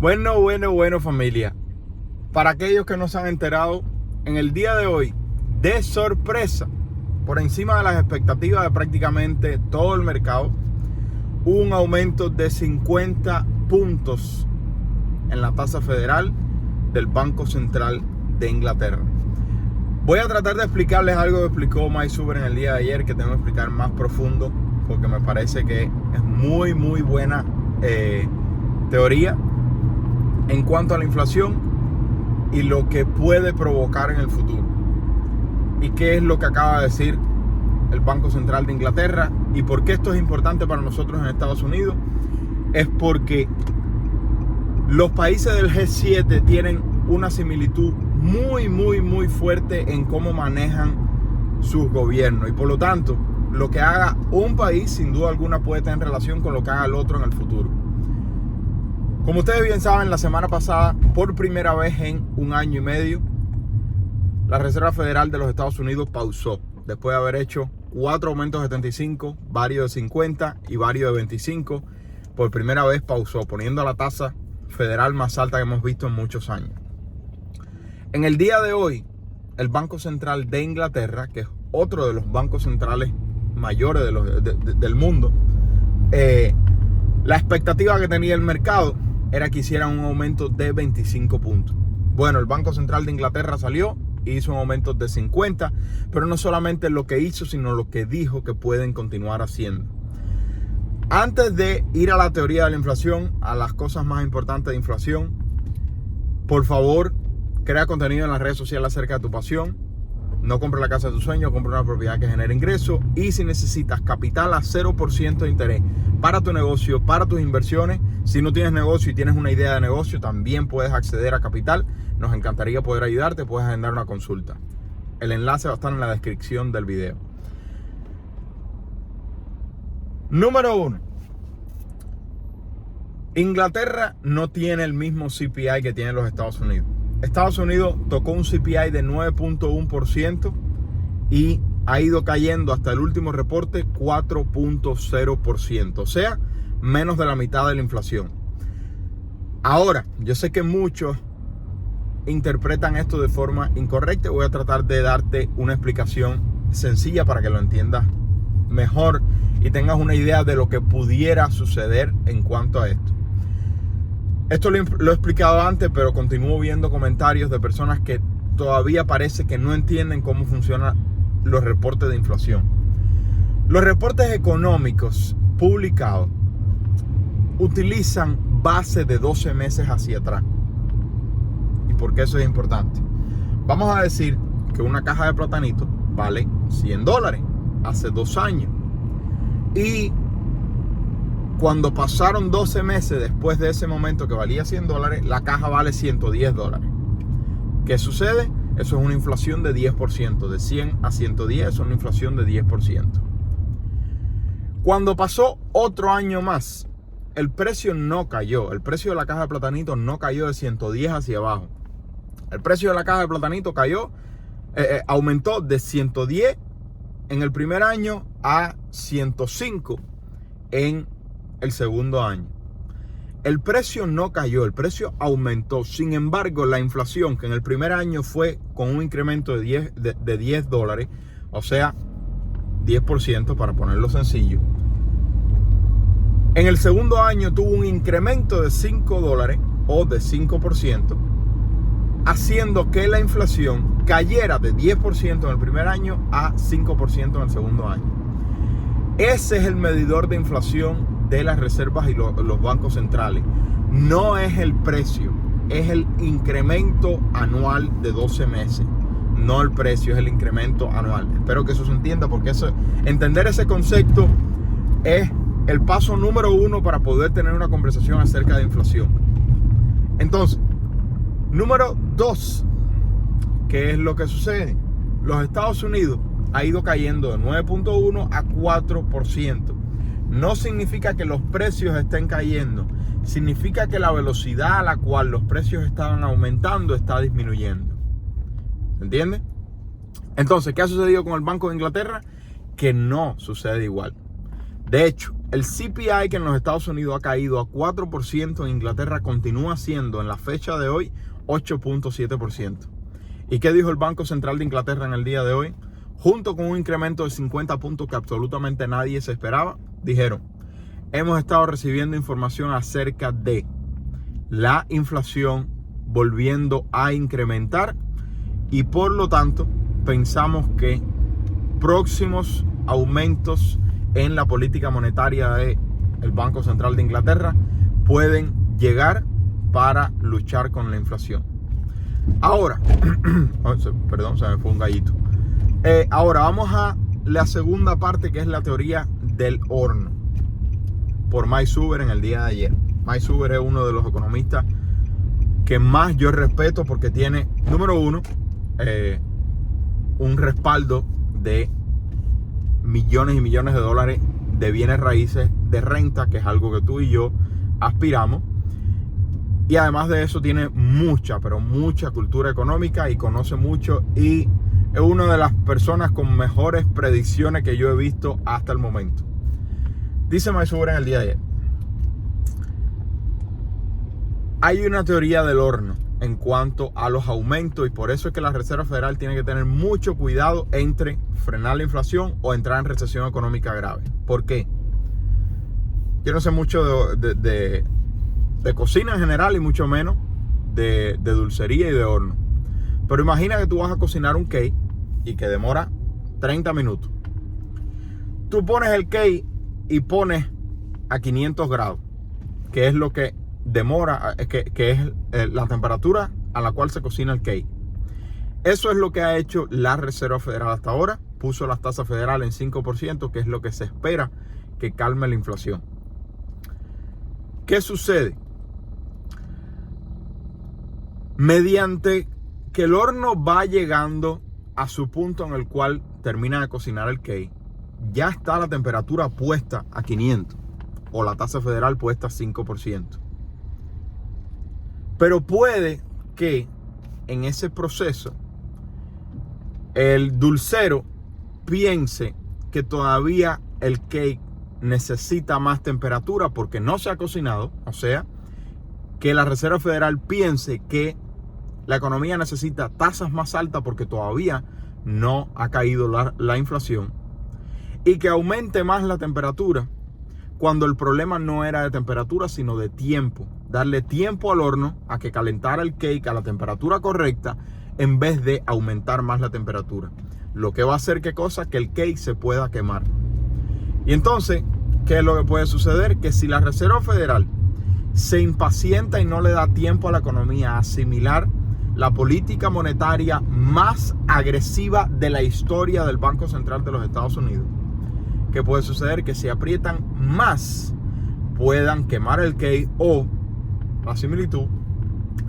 Bueno, familia. Para aquellos que no se han enterado, en el día de hoy, de sorpresa, por encima de las expectativas de prácticamente todo el mercado, hubo un aumento de 50 puntos en la tasa federal del Banco Central de Inglaterra. Voy a tratar de explicarles algo que explicó Mike Zuber en el día de ayer, que tengo que explicar más profundo, porque me parece que es muy buena teoría en cuanto a la inflación y lo que puede provocar en el futuro. Y qué es lo que acaba de decir el Banco Central de Inglaterra y por qué esto es importante para nosotros en Estados Unidos. Es porque los países del G7 tienen una similitud muy fuerte en cómo manejan sus gobiernos. Y por lo tanto, lo que haga un país, sin duda alguna, puede tener relación con lo que haga el otro en el futuro. Como ustedes bien saben, la semana pasada, por primera vez en un año y medio, la Reserva Federal de los Estados Unidos pausó, después de haber hecho 4 aumentos de 75, varios de 50 y varios de 25. Por primera vez pausó, poniendo la tasa federal más alta que hemos visto en muchos años. En el día de hoy, el Banco Central de Inglaterra, que es otro de los bancos centrales mayores del mundo, la expectativa que tenía el mercado era que hicieran un aumento de 25 puntos. Bueno, el Banco Central de Inglaterra salió e hizo un aumento de 50, pero no solamente lo que hizo, sino lo que dijo que pueden continuar haciendo. Antes de ir a la teoría de la inflación, a las cosas más importantes de inflación, por favor, crea contenido en las redes sociales acerca de tu pasión. No compre la casa de tu sueño, compre una propiedad que genere ingresos. Y si necesitas capital a 0% de interés para tu negocio, para tus inversiones, si no tienes negocio y tienes una idea de negocio, también puedes acceder a capital. Nos encantaría poder ayudarte, puedes agendar una consulta. El enlace va a estar en la descripción del video. Número 1. Inglaterra no tiene el mismo CPI que tienen los Estados Unidos. Estados Unidos tocó un CPI de 9.1% y ha ido cayendo hasta el último reporte 4.0%, o sea, menos de la mitad de la inflación. Ahora, yo sé que muchos interpretan esto de forma incorrecta. Voy a tratar de darte una explicación sencilla para que lo entiendas mejor y tengas una idea de lo que pudiera suceder en cuanto a esto. Esto lo he explicado antes, pero continúo viendo comentarios de personas que todavía parece que no entienden cómo funcionan los reportes de inflación. Los reportes económicos publicados utilizan base de 12 meses hacia atrás. ¿Y por qué eso es importante? Vamos a decir que una caja de platanitos vale $100 hace 2 años. Y cuando pasaron 12 meses después de ese momento que valía $100, la caja vale $110. ¿Qué sucede? Eso es una inflación de 10%. De 100 a 110 es una inflación de 10%. Cuando pasó otro año más, el precio no cayó. El precio de la caja de platanitos no cayó de 110 hacia abajo. El precio de la caja de platanitos aumentó de 110 en el primer año a 105 en el segundo año. El precio no cayó, el precio aumentó. Sin embargo, la inflación, que en el primer año fue con un incremento de $10, o sea, 10% para ponerlo sencillo, en el segundo año tuvo un incremento de $5 o de 5%, haciendo que la inflación cayera de 10% en el primer año a 5% en el segundo año. Ese es el medidor de inflación de las reservas y los bancos centrales. No es el precio, es el incremento anual de 12 meses. No el precio, es el incremento anual. Espero que eso se entienda, porque entender ese concepto es el paso número 1 para poder tener una conversación acerca de inflación. Entonces, número 2, ¿qué es lo que sucede? Los Estados Unidos ha ido cayendo de 9.1 a 4%. No significa que los precios estén cayendo, significa que la velocidad a la cual los precios estaban aumentando está disminuyendo. ¿Se entiende? Entonces, ¿qué ha sucedido con el Banco de Inglaterra? Que no sucede igual. De hecho, El CPI, que en los Estados Unidos ha caído a 4%, en Inglaterra continúa siendo en la fecha de hoy 8.7%. ¿Y qué dijo el Banco Central de Inglaterra en el día de hoy? Junto con un incremento de 50 puntos que absolutamente nadie se esperaba, dijeron: hemos estado recibiendo información acerca de la inflación volviendo a incrementar y por lo tanto pensamos que próximos aumentos en la política monetaria del Banco Central de Inglaterra pueden llegar para luchar con la inflación. Ahora, perdón, se me fue un gallito. Ahora vamos a la segunda parte, que es la teoría del horno, por Mike Zuber en el día de ayer. Mike Zuber es uno de los economistas que más yo respeto porque tiene, número uno, un respaldo de millones y millones de dólares de bienes raíces, de renta, que es algo que tú y yo aspiramos. Y además de eso tiene mucha, pero mucha cultura económica y conoce mucho, y es una de las personas con mejores predicciones que yo he visto hasta el momento. Dice Mike Zuber en el día de ayer: hay una teoría del horno en cuanto a los aumentos, y por eso es que la Reserva Federal tiene que tener mucho cuidado entre frenar la inflación o entrar en recesión económica grave. ¿Por qué? Yo no sé mucho de cocina en general y mucho menos de dulcería y de horno. Pero imagina que tú vas a cocinar un cake y que demora 30 minutos. Tú pones el cake y pones a 500 grados, que es lo que demora, que es la temperatura a la cual se cocina el cake. Eso es lo que ha hecho la Reserva Federal hasta ahora. Puso las tasas federales en 5%, que es lo que se espera que calme la inflación. ¿Qué sucede? Mediante que el horno va llegando a su punto en el cual termina de cocinar el cake, ya está la temperatura puesta a 500 o la tasa federal puesta a 5%. Pero puede que en ese proceso el dulcero piense que todavía el cake necesita más temperatura porque no se ha cocinado, o sea, que la Reserva Federal piense que la economía necesita tasas más altas porque todavía no ha caído la inflación, y que aumente más la temperatura cuando el problema no era de temperatura sino de tiempo. Darle tiempo al horno a que calentara el cake a la temperatura correcta en vez de aumentar más la temperatura. Lo que va a hacer que el cake se pueda quemar. Y entonces, ¿qué es lo que puede suceder? Que si la Reserva Federal se impacienta y no le da tiempo a la economía a asimilar la política monetaria más agresiva de la historia del Banco Central de los Estados Unidos, ¿qué puede suceder? Que si aprietan más, puedan quemar el cake o, la similitud,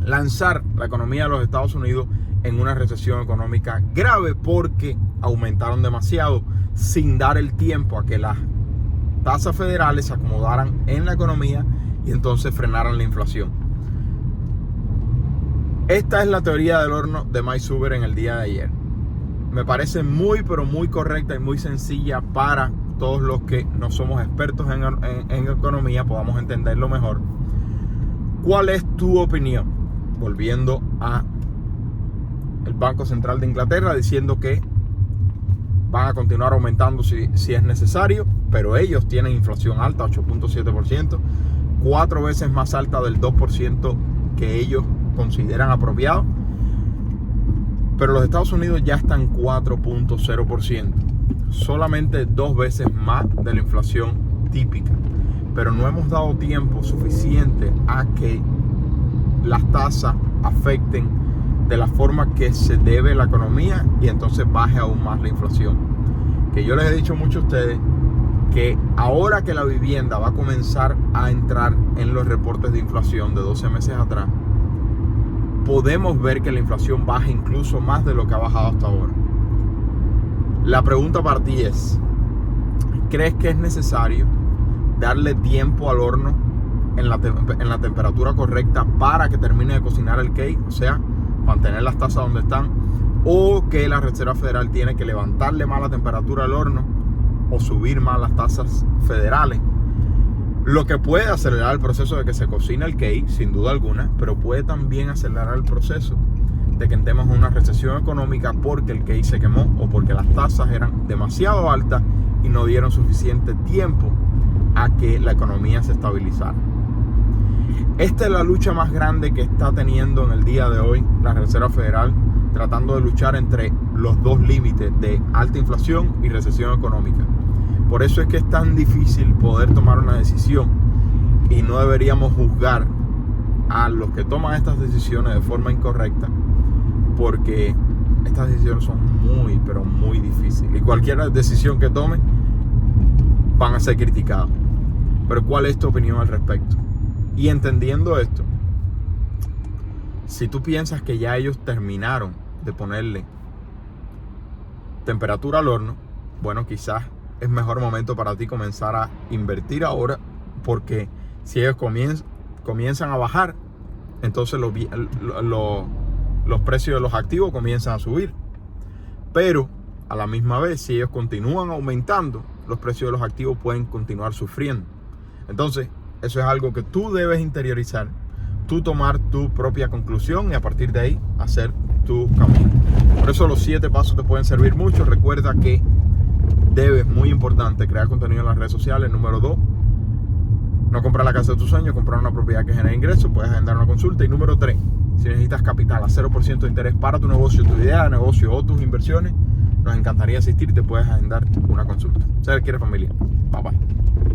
lanzar la economía de los Estados Unidos en una recesión económica grave porque aumentaron demasiado sin dar el tiempo a que las tasas federales se acomodaran en la economía y entonces frenaran la inflación. Esta es la teoría del horno de Mike Zuber en el día de ayer. Me parece muy, pero muy correcta y muy sencilla para todos los que no somos expertos en economía, podamos entenderlo mejor. ¿Cuál es tu opinión? Volviendo a el Banco Central de Inglaterra diciendo que van a continuar aumentando si es necesario, pero ellos tienen inflación alta, 8.7%, 4 veces más alta del 2% que ellos consideran apropiado. Pero los Estados Unidos ya están 4.0%, solamente 2 veces más de la inflación típica. Pero no hemos dado tiempo suficiente a que las tasas afecten de la forma que se debe la economía y entonces baje aún más la inflación. Que yo les he dicho mucho a ustedes que ahora que la vivienda va a comenzar a entrar en los reportes de inflación de 12 meses atrás, podemos ver que la inflación baja incluso más de lo que ha bajado hasta ahora. La pregunta para ti es: ¿crees que es necesario darle tiempo al horno en la temperatura correcta para que termine de cocinar el cake? O sea, mantener las tasas donde están, o que la Reserva Federal tiene que levantarle más la temperatura al horno o subir más las tasas federales Lo que puede acelerar el proceso de que se cocine el cake, sin duda alguna, pero puede también acelerar el proceso de que entremos en una recesión económica porque el cake se quemó o porque las tasas eran demasiado altas y no dieron suficiente tiempo a que la economía se estabilizara. Esta es la lucha más grande que está teniendo en el día de hoy la Reserva Federal, tratando de luchar entre los dos límites de alta inflación y recesión económica. Por eso es que es tan difícil poder tomar una decisión y no deberíamos juzgar a los que toman estas decisiones de forma incorrecta, porque estas decisiones son muy, pero muy difíciles y cualquier decisión que tomen van a ser criticadas. Pero ¿cuál es tu opinión al respecto? Y entendiendo esto, si tú piensas que ya ellos terminaron de ponerle temperatura al horno, bueno, quizás es mejor momento para ti comenzar a invertir ahora, porque si ellos comienzan a bajar, entonces los precios de los activos comienzan a subir. Pero a la misma vez, si ellos continúan aumentando, los precios de los activos pueden continuar sufriendo. Entonces, eso es algo que tú debes interiorizar, tú tomar tu propia conclusión y a partir de ahí hacer tu camino. Por eso los 7 pasos te pueden servir mucho. Recuerda que debes, muy importante, crear contenido en las redes sociales. Número 2, no comprar la casa de tus sueños, comprar una propiedad que genere ingresos, puedes agendar una consulta. Y número 3, si necesitas capital a 0% de interés para tu negocio, tu idea de negocio o tus inversiones, nos encantaría asistir y te puedes agendar una consulta. Ser Quiere Familia. Bye bye.